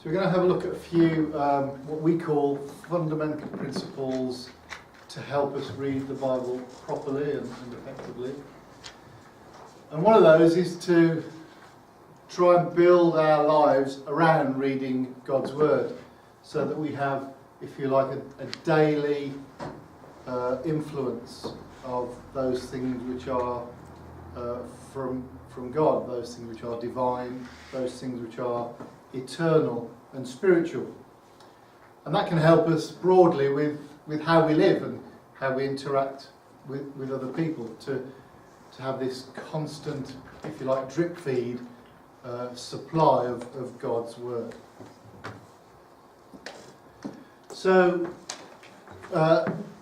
So we're going to have a look at a few what we call fundamental principles to help us read the Bible properly and effectively. And one of those is to try and build our lives around reading God's Word, so that we have, if you like, a daily influence of those things which are from God, those things which are divine, those things which are eternal and spiritual. And that can help us broadly with how we live and how we interact with other people, to have this constant, if you like, drip feed supply of God's Word. So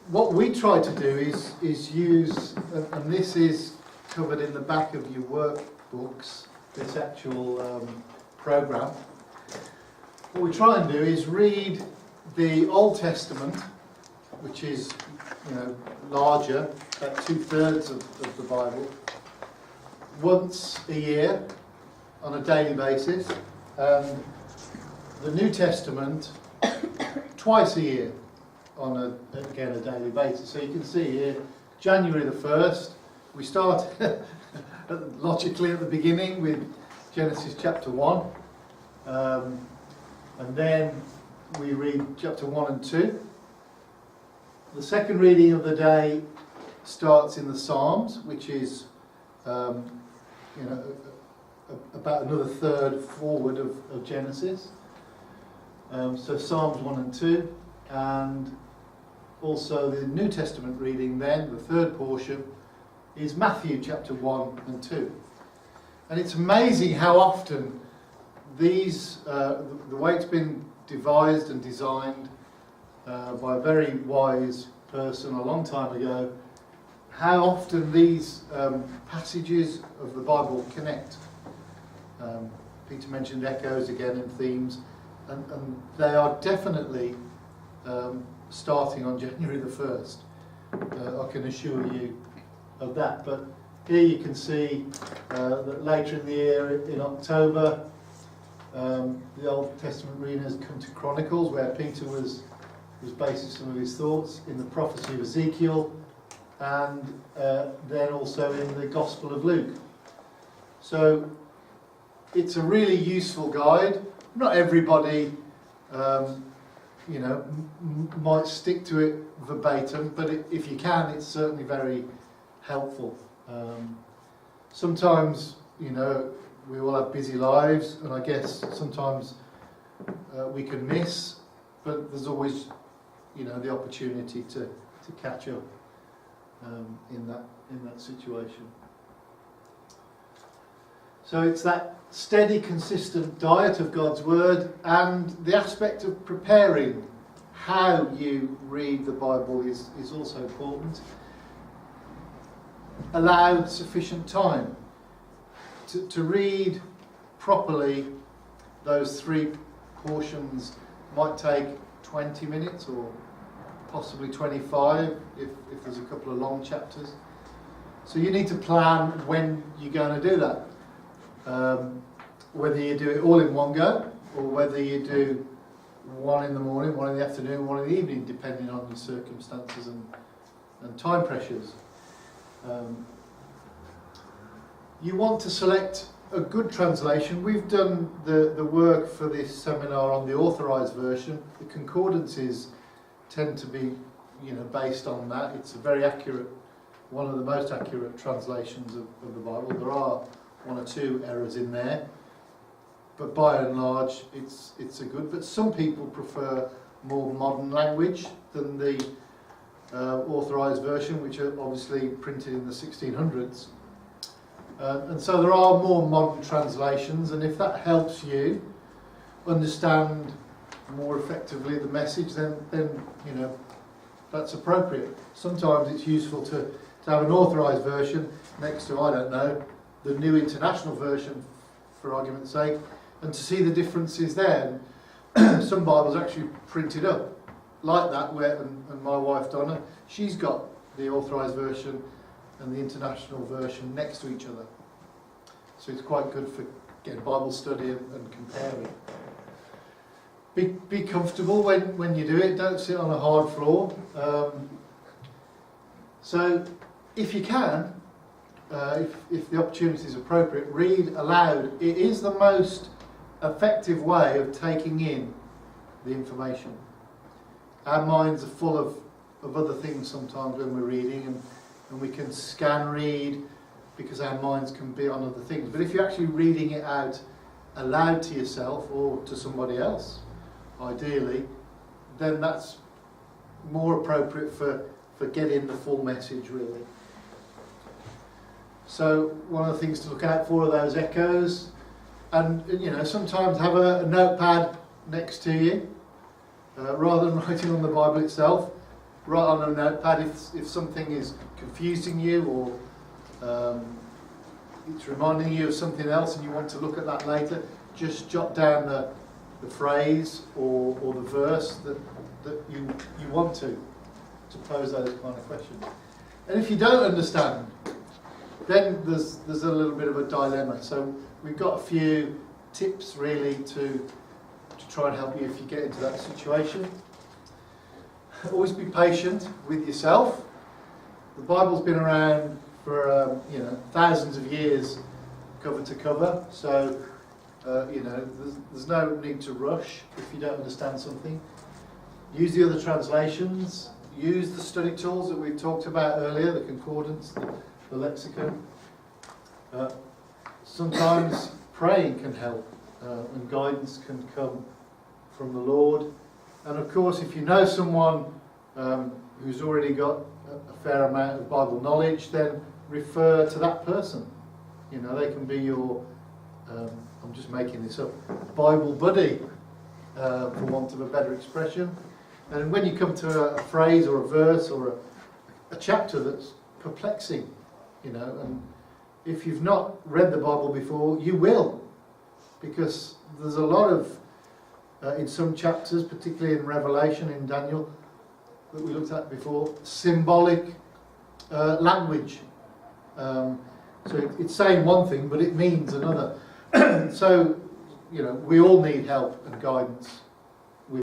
what we try to do is use, and this is covered in the back of your workbooks, this actual programme. What we try and do is read the Old Testament, which is, larger, about 2/3 of the Bible, once a year on a daily basis, and the New Testament twice a year on a daily basis. So you can see here, January the 1st, we start logically at the beginning with Genesis chapter 1, and then we read chapter 1 and 2. The second reading of the day starts in the Psalms, which is about another third forward of Genesis. So Psalms 1 and 2, and also the New Testament reading then, the third portion, is Matthew chapter 1 and 2. And it's amazing how often these, the way it's been devised and designed by a very wise person a long time ago, how often these passages of the Bible connect. Peter mentioned echoes again in themes, and they are definitely starting on January the 1st. I can assure you of that. But here you can see that later in the year, in October, the Old Testament reading has come to Chronicles, where Peter was basing some of his thoughts, in the prophecy of Ezekiel, and then also in the Gospel of Luke. So it's a really useful guide. Not everybody, might stick to it verbatim, but if you can, it's certainly very helpful. Sometimes, we all have busy lives, and I guess sometimes we can miss, but there's always, the opportunity to catch up in that situation. So it's that steady, consistent diet of God's Word, and the aspect of preparing how you read the Bible is also important. Allow sufficient time to read properly. Those three portions might take 20 minutes or possibly 25 if there's a couple of long chapters. So you need to plan when you're going to do that. Whether you do it all in one go, or whether you do one in the morning, one in the afternoon, one in the evening, depending on your circumstances and time pressures. You want to select a good translation. We've done the work for this seminar on the authorised version. The concordances tend to be, based on that. It's a very accurate, one of the most accurate translations of the Bible. There are one or two errors in there, but by and large it's a good. But some people prefer more modern language than the authorised version, which are obviously printed in the 1600s. And so there are more modern translations, and if that helps you understand more effectively the message, then that's appropriate. Sometimes it's useful to have an authorised version next to, the New International Version, for argument's sake, and to see the differences there. Some Bibles are actually printed up like that, and my wife Donna, she's got the authorised version and the international version next to each other. So it's quite good for getting Bible study and comparing. Be comfortable when you do it. Don't sit on a hard floor. So if you can, if the opportunity is appropriate, read aloud. It is the most effective way of taking in the information. Our minds are full of other things sometimes when we're reading, and we can scan read because our minds can be on other things. But if you're actually reading it out aloud to yourself or to somebody else, ideally, then that's more appropriate for getting the full message, really. So one of the things to look out for are those echoes, and sometimes have a notepad next to you, rather than writing on the Bible itself. Write on a notepad if something is confusing you, or it's reminding you of something else and you want to look at that later. Just jot down the phrase or the verse that you want to pose those kind of questions. And if you don't understand, then there's a little bit of a dilemma. So we've got a few tips really to try and help you if you get into that situation. Always be patient with yourself. The Bible's been around for thousands of years, cover to cover. So there's no need to rush if you don't understand something. Use the other translations. Use the study tools that we talked about earlier, the concordance, the lexicon. Sometimes praying can help, and guidance can come from the Lord. And of course, if you know someone who's already got a fair amount of Bible knowledge, then refer to that person. They can be your, I'm just making this up, Bible buddy, for want of a better expression. And when you come to a phrase or a verse or a chapter that's perplexing, and if you've not read the Bible before, you will, because there's a lot of, in some chapters, particularly in Revelation, in Daniel, that we looked at before, symbolic language. So it's saying one thing, but it means another. So, we all need help and guidance.